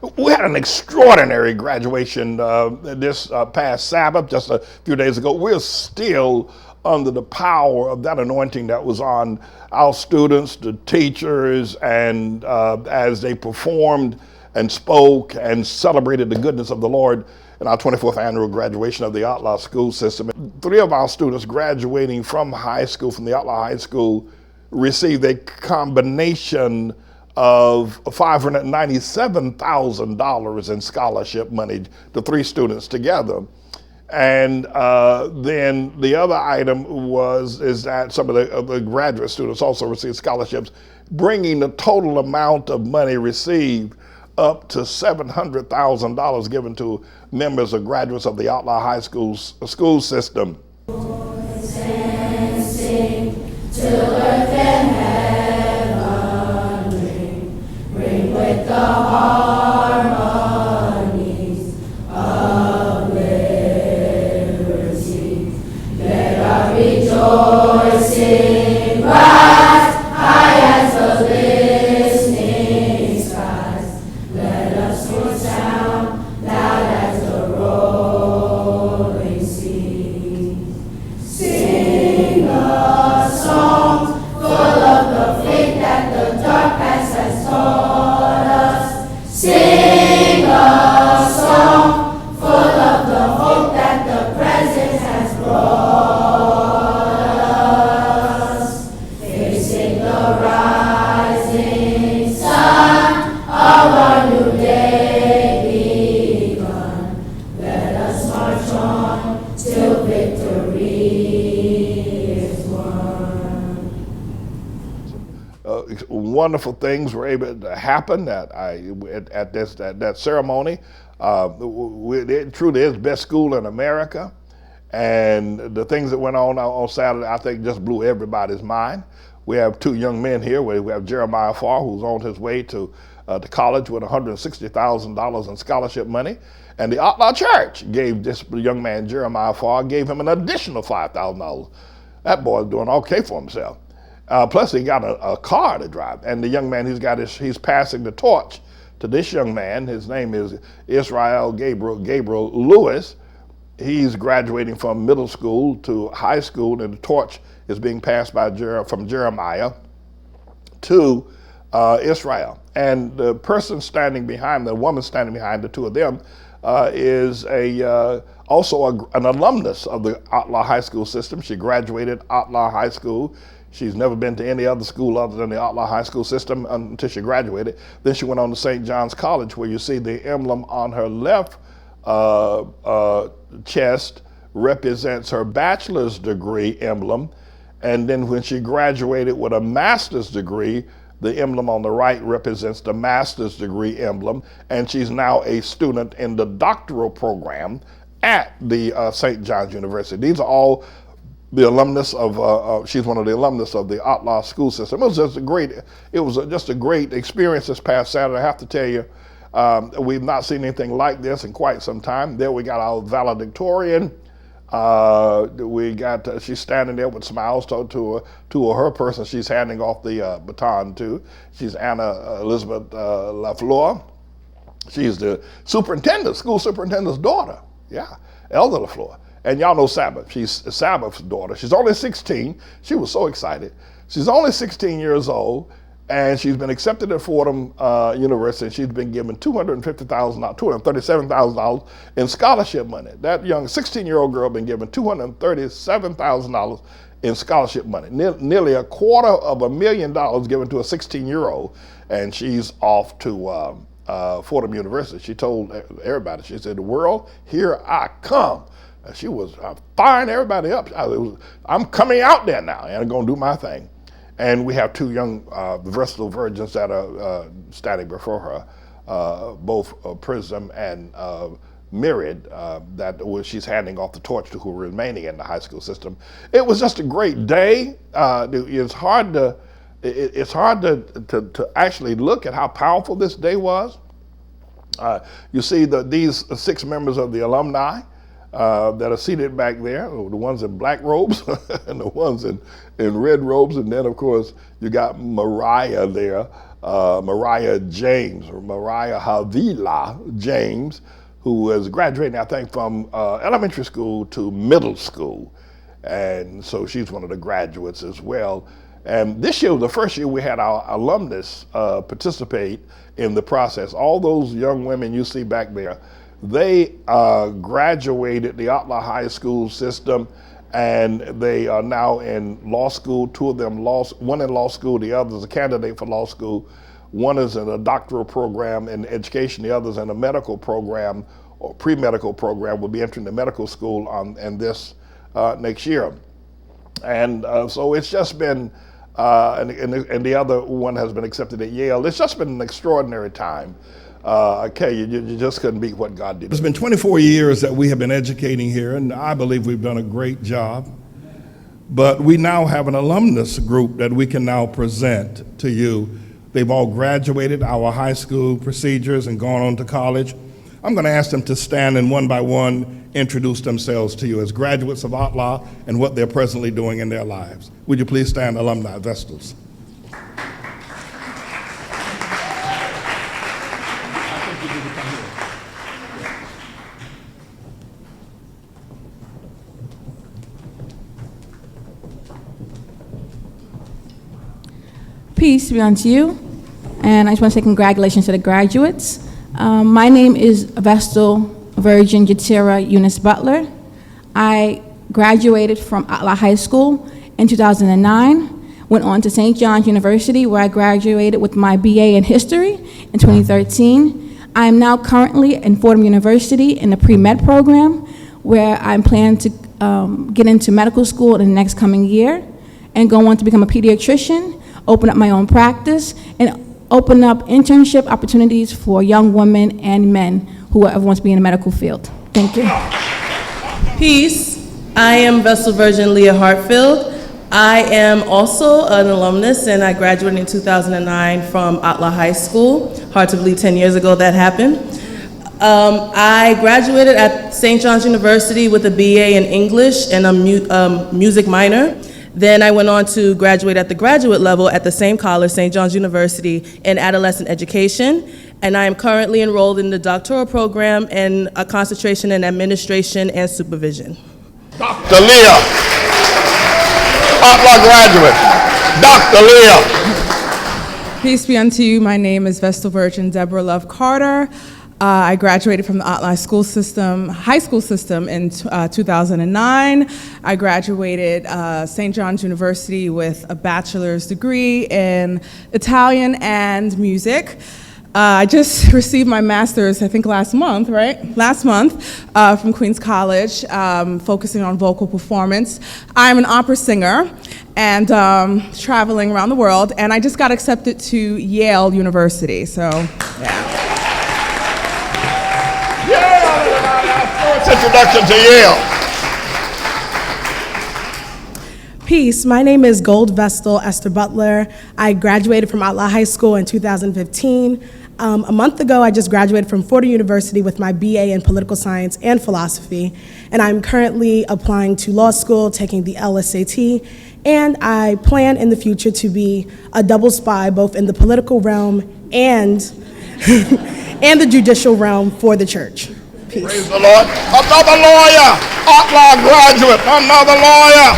We had an extraordinary graduation this past Sabbath, just a few days ago. We're still under the power of that anointing that was on our students, the teachers, and as they performed and spoke and celebrated the goodness of the Lord in our 24th annual graduation of the ATLAH school system. Three of our students graduating from high school, from the ATLAH High School, received a combination of $597,000 in scholarship money, the three students together. And then the other item is that some of the graduate students also received scholarships, bringing the total amount of money received up to $700,000 given to members or graduates of the ATLAH High School school system. And sing till earth and heaven ring with the harmonies of liberty. Let our rejoicing rise high as the listening skies. Let us sound loud as the rolling sea. Sing a song full of the faith that the dark past has taught us. Sing a song full of the hope that the present has brought us. Facing the rising sun of our new day begun. Let us march on till victory is won. Wonderful things were able to happen at that ceremony. It truly is the best school in America, and the things that went on Saturday, I think, just blew everybody's mind. We have two young men here. We have Jeremiah Farr, who's on his way to college with $160,000 in scholarship money, and the ATLAH Church gave this young man, Jeremiah Farr, gave him an additional $5,000. That boy's doing okay for himself. Plus, he got a car to drive, and the young man he's passing the torch to this young man. His name is Israel Gabriel Lewis. He's graduating from middle school to high school, and the torch is being passed from Jeremiah to Israel. And the person standing behind, the woman standing behind the two of them, is also an alumnus of the ATLAH High School system. She graduated ATLAH High School. She's never been to any other school other than the ATLAH High School system until she graduated. Then she went on to St. John's College, where you see the emblem on her left chest represents her bachelor's degree emblem. And then when she graduated with a master's degree, the emblem on the right represents the master's degree emblem. And she's now a student in the doctoral program at the St. John's University. These are all the alumnus of, she's one of the alumnus of the ATLAH school system. It was just a great experience this past Saturday. I have to tell you, we've not seen anything like this in quite some time. There we got our valedictorian. She's standing there with smiles to her person she's handing off the baton to. She's Anna Elizabeth LaFleur. She's the school superintendent's daughter. Yeah, Elder LaFleur. And y'all know Sabbath. She's Sabbath's daughter. She's only 16. She was so excited. She's only 16 years old, and she's been accepted at Fordham University, and she's been given $237,000 in scholarship money. That young 16-year-old girl been given $237,000 in scholarship money. Nearly $250,000 given to a 16-year-old, and she's off to Fordham University. She told everybody, she said, "The world, here I come." She was firing everybody up. I'm coming out there now, and I'm going to do my thing. And we have two young Vestal virgins that are standing before her, both Prism and Myriad, she's handing off the torch to, who are remaining in the high school system. It was just a great day. It's hard to actually look at how powerful this day was. You see these 6 members of the alumni that are seated back there, the ones in black robes and the ones in red robes. And then, of course, you got Mariah there Mariah Havila James, who is graduating, I think, from elementary school to middle school. And so she's one of the graduates as well. And this year was the first year we had our alumnus participate in the process. All those young women you see back there, they graduated the ATLAH High School system, and they are now in law school. Two of them, one in law school, the other is a candidate for law school. One is in a doctoral program in education, the other is in a medical program or pre-medical program, will be entering the medical school in this next year. And so it's just been, and the other one has been accepted at Yale. It's just been an extraordinary time. Okay, you just couldn't beat what God did. It's been 24 years that we have been educating here, and I believe we've done a great job. But we now have an alumnus group that we can now present to you. They've all graduated our high school procedures and gone on to college. I'm going to ask them to stand and one by one introduce themselves to you as graduates of ATLAH and what they're presently doing in their lives. Would you please stand, alumni, Vestals? Peace be unto you, and I just want to say congratulations to the graduates. My name is Vestal Virgin Yatira Eunice Butler. I graduated from ATLAH High School in 2009, went on to St. John's University, where I graduated with my BA in History in 2013. I am now currently in Fordham University in the pre-med program, where I'm planning to get into medical school in the next coming year and go on to become a pediatrician, open up my own practice, and open up internship opportunities for young women and men who ever want to be in the medical field. Thank you. Peace. I am Vestal Virgin Leah Hartfield. I am also an alumnus, and I graduated in 2009 from ATLAH High School. Hard to believe 10 years ago that happened. I graduated at St. John's University with a BA in English and a music minor. Then I went on to graduate at the graduate level at the same college, St. John's University, in adolescent education. And I am currently enrolled in the doctoral program and a concentration in administration and supervision. Dr. Leah, ATLAH graduate, Dr. Leah. Peace be unto you. My name is Vestal Virgin Debra Love Carter. I graduated from the ATLAH school system, high school system in 2009. I graduated St. John's University with a bachelor's degree in Italian and music. I just received my master's, I think last month, right? Last month from Queens College, focusing on vocal performance. I'm an opera singer and traveling around the world, and I just got accepted to Yale University, so yeah. Introduction to Yale. Peace. My name is Gold Vestal Ester Butler. I graduated from ATLAH High School in 2015. A month ago, I just graduated from Fordham University with my BA in political science and philosophy, and I'm currently applying to law school, taking the LSAT, and I plan in the future to be a double spy both in the political realm and, and the judicial realm for the church. Peace. Praise the Lord. Another lawyer, ATLAH graduate, another lawyer.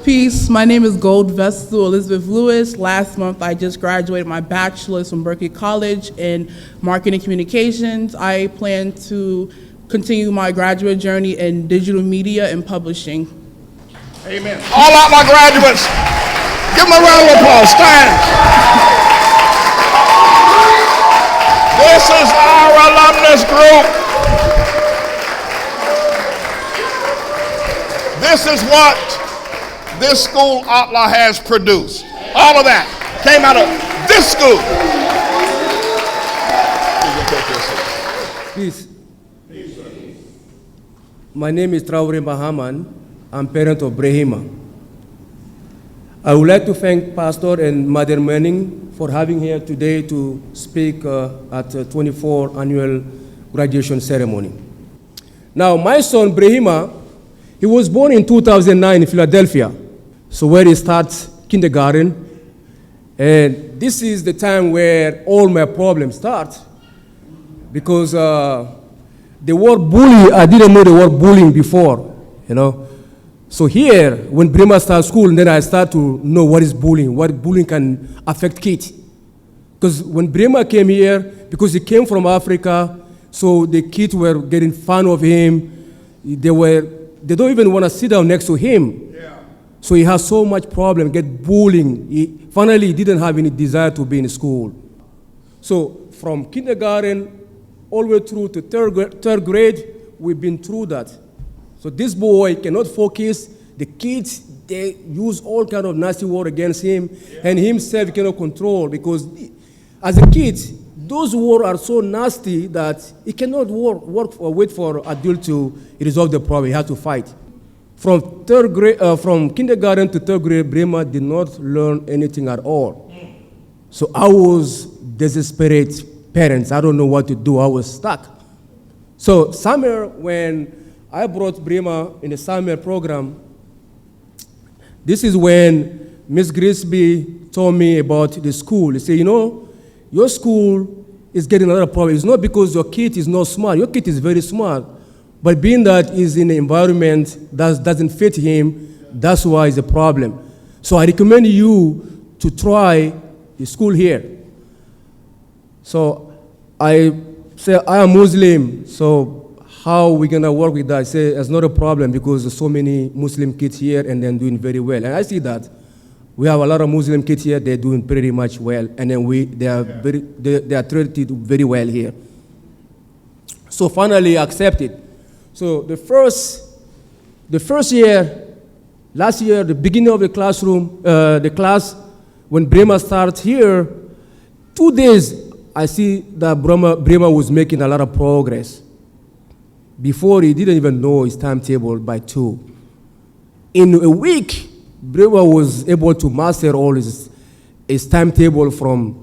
Peace. My name is Gold Vestal Elizabeth Lewis. Last month, I just graduated my bachelor's from Berkeley College in marketing communications. I plan to continue my graduate journey in digital media and publishing. Amen. All ATLAH graduates, give them a round of applause. Stand. This is our alumnus group. This is what this school, ATLAH, has produced. All of that came out of this school. Peace. My name is Traore Mahaman. I'm parent of Brahima. I would like to thank Pastor and Mother Manning for having here today to speak at the 24th annual graduation ceremony. Now, my son Brahima, he was born in 2009 in Philadelphia, so where he starts kindergarten, And this is the time where all my problems start. Because the word bully, I didn't know the word bullying before, you know. So here, when Brema started school, then I start to know what is bullying, what bullying can affect kids. Because when Brema came here, because he came from Africa, so the kids were getting fun of him. They don't even want to sit down next to him. Yeah. So he has so much problem, get bullying. Finally, he didn't have any desire to be in school. So from kindergarten all the way through to third grade, we've been through that. So this boy cannot focus. The kids, they use all kind of nasty word against him, and himself cannot control, because as a kid, those words are so nasty that he cannot work or wait for adult to resolve the problem. He has to fight. From from kindergarten to third grade, Brema did not learn anything at all. So I was desperate parents. I don't know what to do. I was stuck. So summer, when I brought Brema in the summer program, this is when Miss Grisby told me about the school. He said, you know, your school is getting a lot of problems. It's not because your kid is not smart. Your kid is very smart. But being that he's in an environment that doesn't fit him, that's why it's a problem. So I recommend you to try the school here. So I say, I am Muslim, so how are we going to work with that? I say, it's not a problem because there's so many Muslim kids here and they're doing very well. And I see that. We have a lot of Muslim kids here, they're doing pretty much well, and then they are treated very well here. So finally accepted. So the first year, last year, the beginning of the classroom, the class, when Brema starts here, 2 days, I see that Brema was making a lot of progress. Before, he didn't even know his timetable by 2. In a week, Brema was able to master all his timetable from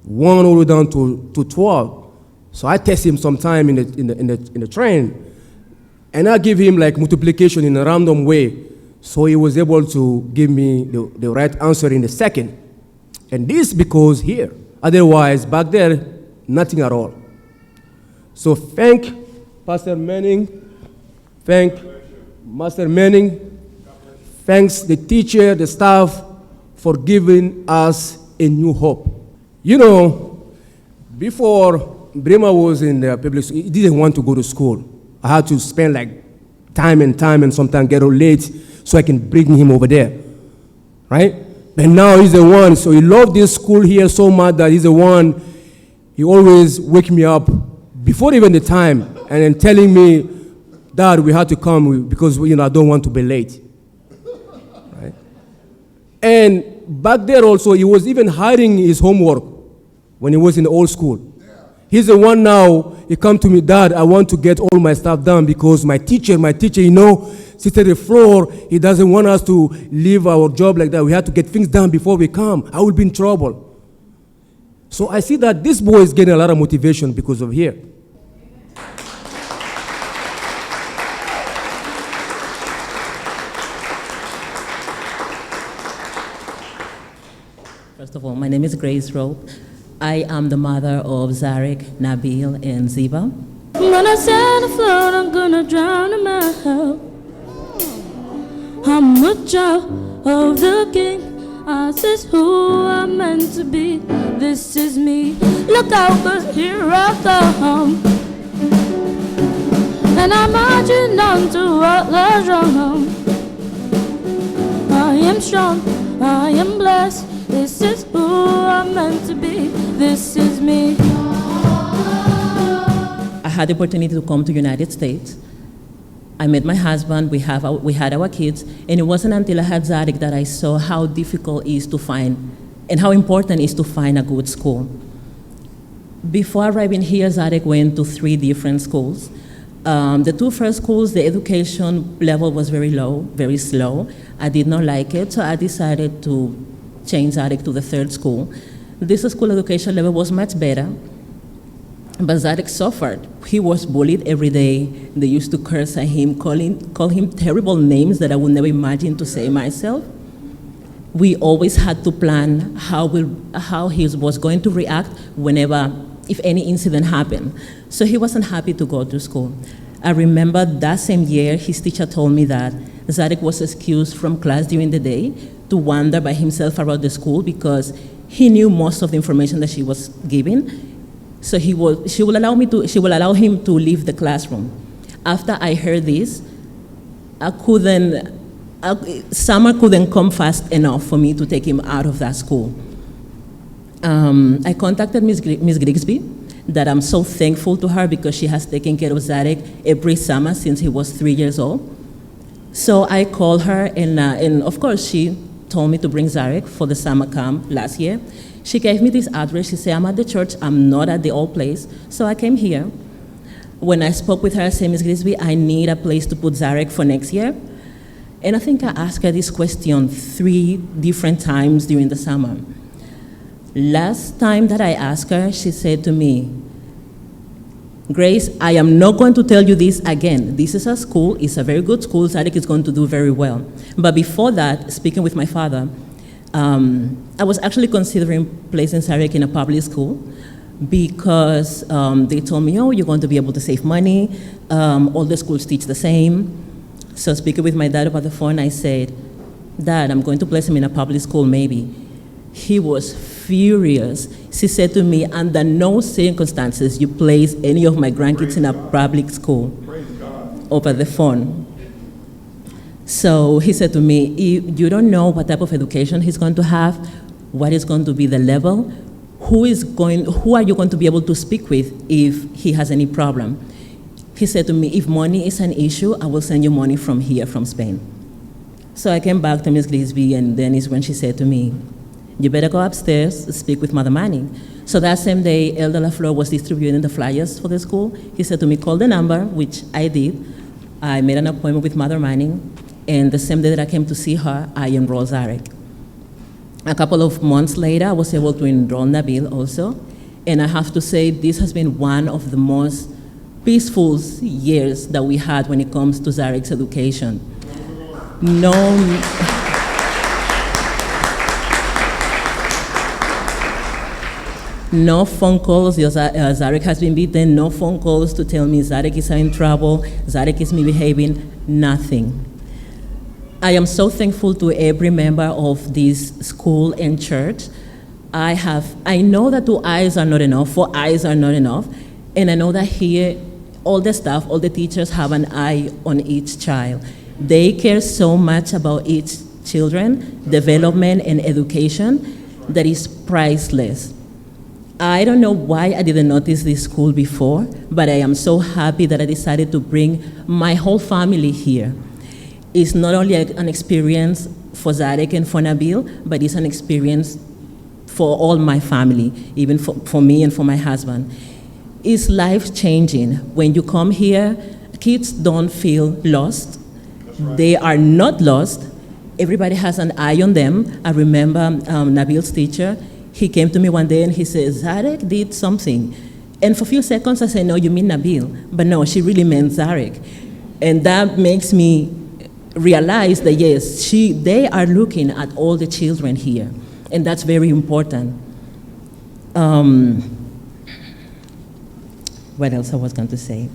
1 all the way down to 12. So I test him sometime in the train, and I give him like multiplication in a random way. So he was able to give me the right answer in a second. And this because here. Otherwise, back there, nothing at all. So thank Pastor Manning, thank Master Manning, thanks the teacher, the staff, for giving us a new hope. You know, before Brema was in the public school, he didn't want to go to school. I had to spend like time and sometimes get late so I can bring him over there, right? But now he's the one, so he loved this school here so much that he's the one, he always wake me up before even the time and then telling me, Dad, we had to come because I don't want to be late. And back there also, he was even hiding his homework when he was in the old school. Yeah. He's the one now, he come to me, Dad, I want to get all my stuff done because my teacher, sits at the floor. He doesn't want us to leave our job like that. We have to get things done before we come. I will be in trouble. So I see that this boy is getting a lot of motivation because of here. First of all, my name is Grace Rope. I am the mother of Zarek, Nabil, and Ziba. When I stand afloat, I'm gonna drown in my hell. I'm a child of the king. This is who I'm meant to be. This is me. Look out, 'cause here I come. And I'm marching on to ATLAH Church. I am strong, I am blessed. This is who I'm meant to be. This is me. I had the opportunity to come to the United States. I met my husband, we had our kids, and it wasn't until I had Zarek that I saw how difficult it is to find and how important it is to find a good school. Before arriving here, Zarek went to 3 different schools. The 2 first schools, the education level was very low, very slow. I did not like it, so I decided to change Zarek to the 3rd school. This school education level was much better, but Zarek suffered. He was bullied every day. They used to curse at him, call him terrible names that I would never imagine to say myself. we always had to plan how he was going to react if any incident happened. So he wasn't happy to go to school. I remember that same year, his teacher told me that Zarek was excused from class during the day to wander by himself around the school because he knew most of the information that she was giving. So she will allow him to leave the classroom. After I heard this, summer couldn't come fast enough for me to take him out of that school. I contacted Miss Grigsby, that I'm so thankful to her because she has taken care of Zarek every summer since he was 3 years old. So I called her, and of course she told me to bring Zarek for the summer camp last year. She gave me this address. She said, I'm at the church, I'm not at the old place. So I came here. When I spoke with her, I said, Ms. Grigsby, I need a place to put Zarek for next year. And I think I asked her this question 3 different times during the summer. Last time that I asked her, she said to me, Grace, I am not going to tell you this again. This is a school, it's a very good school, Zarek is going to do very well. But before that, speaking with my father, I was actually considering placing Zarek in a public school because they told me, oh, you're going to be able to save money, all the schools teach the same. So speaking with my dad over the phone, I said, Dad, I'm going to place him in a public school maybe. He was furious. She said to me, under no circumstances you place any of my grandkids in a public school over the phone. So he said to me, you don't know what type of education he's going to have, what is going to be the level, who are you going to be able to speak with if he has any problem? He said to me, if money is an issue, I will send you money from here, from Spain. So I came back to Ms. Grigsby, and then is when she said to me, you better go upstairs, speak with Mother Manning. So that same day, Elder LaFleur was distributing the flyers for the school. He said to me, call the number, which I did. I made an appointment with Mother Manning, and the same day that I came to see her, I enrolled Zarek. A couple of months later, I was able to enroll Nabil also, and I have to say this has been one of the most peaceful years that we had when it comes to Zarek's education. No phone calls, Zarek has been beaten, no phone calls to tell me Zarek is in trouble, Zarek is misbehaving, nothing. I am so thankful to every member of this school and church. I know that 2 eyes are not enough, 4 eyes are not enough, and I know that here, all the staff, all the teachers have an eye on each child. They care so much about each children, development and education, that is priceless. I don't know why I didn't notice this school before, but I am so happy that I decided to bring my whole family here. It's not only an experience for Zarek and for Nabil, but it's an experience for all my family, even for me and for my husband. It's life-changing. When you come here, kids don't feel lost. Right. They are not lost. Everybody has an eye on them. I remember Nabil's teacher. He came to me one day and he said, Zarek did something. And for a few seconds I said, no, you mean Nabil. But no, she really meant Zarek. And that makes me realize that yes, they are looking at all the children here. And that's very important. What else I was going to say?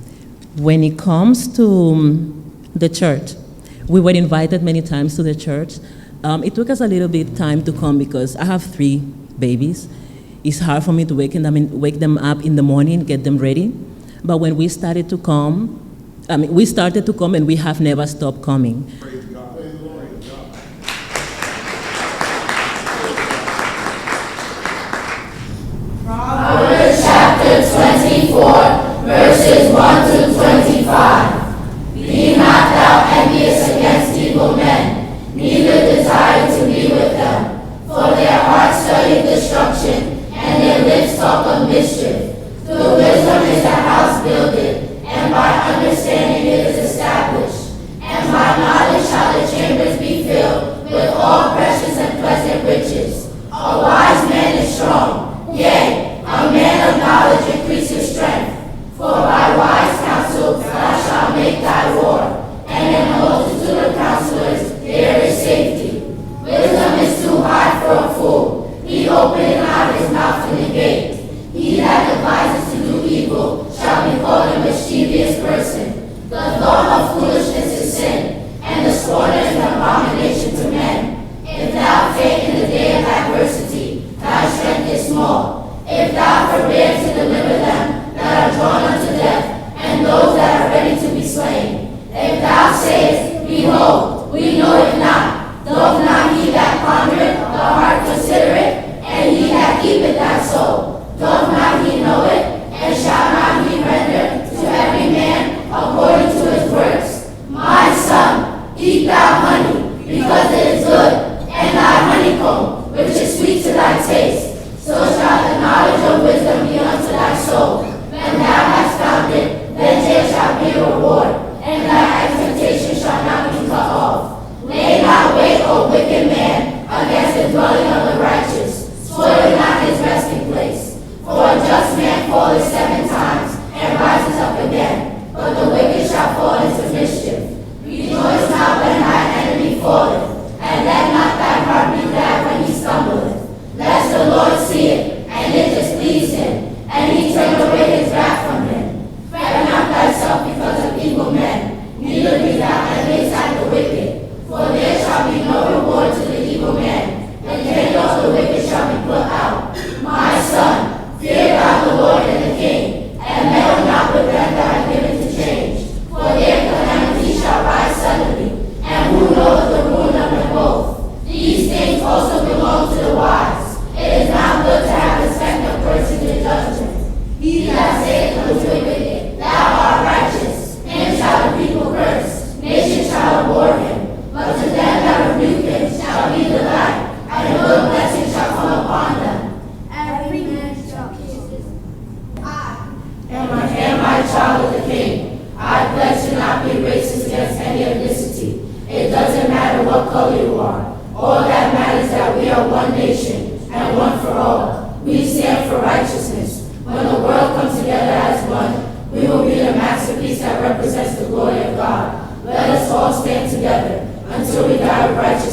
When it comes to the church, we were invited many times to the church. It took us a little bit time to come because I have 3 babies. It's hard for me to wake them up in the morning, get them ready. But when we started to come and we have never stopped coming. Praise God. Praise the Lord. Proverbs chapter 24, verses 1 to 25. Be not thou envious against evil men, neither desire to be with them. For their hearts study destruction, and their lips talk of mischief. Through wisdom is the house builded, and by understanding it is established. And by knowledge was wicked. Thou art righteous. Him shall the people curse. Nations shall abhor him. But to them that rebuke him shall be delight, and a good blessing shall come upon them. Every man shall kiss his. I am my child of the King. I pledge to not be racist against any ethnicity. It doesn't matter what color you are. All that matters is that we are one nation and one for all. We stand for righteousness. When the world comes together as one, we will be the masterpiece that represents the glory of God. Let us all stand together until we die with righteousness.